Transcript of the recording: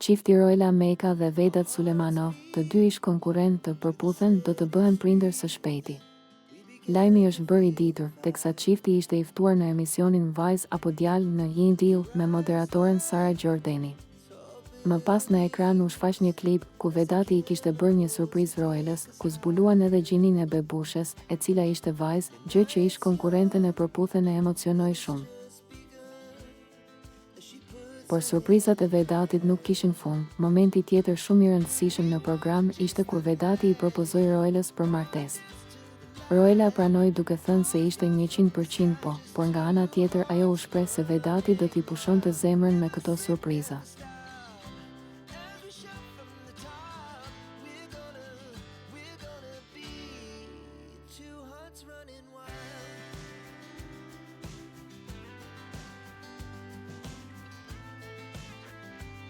Çifti Roela Meka dhe Vedat Sulemanov, të dy ish konkurrent të përputhen, do të bëhen prindër së shpejti. Lajmi është bërë i ditur, teksa çifti ishte i ftuar në emisionin Vajzë apo Djalë në Një Deal me moderatoren Sara Gjordeni. Më pas në ekran u shfaq një klip ku Vedati i kishte bërë një surprizë Roelës, ku zbuluan edhe gjinin e bebushes, e cila ishte vajzë, gjë që ish konkurrenten e përputhen e emocionoi shumë. Por surprizat e Vedatit nuk kishin fund. Momenti tjetër shumë i rëndësishëm në program ishte kur Vedati i propozoi Roelës për martesë. Roela pranoi duke thënë se ishte 100% po, por nga ana tjetër ajo u shpreh se Vedati do t'i pushonte zemrën me këto surpriza.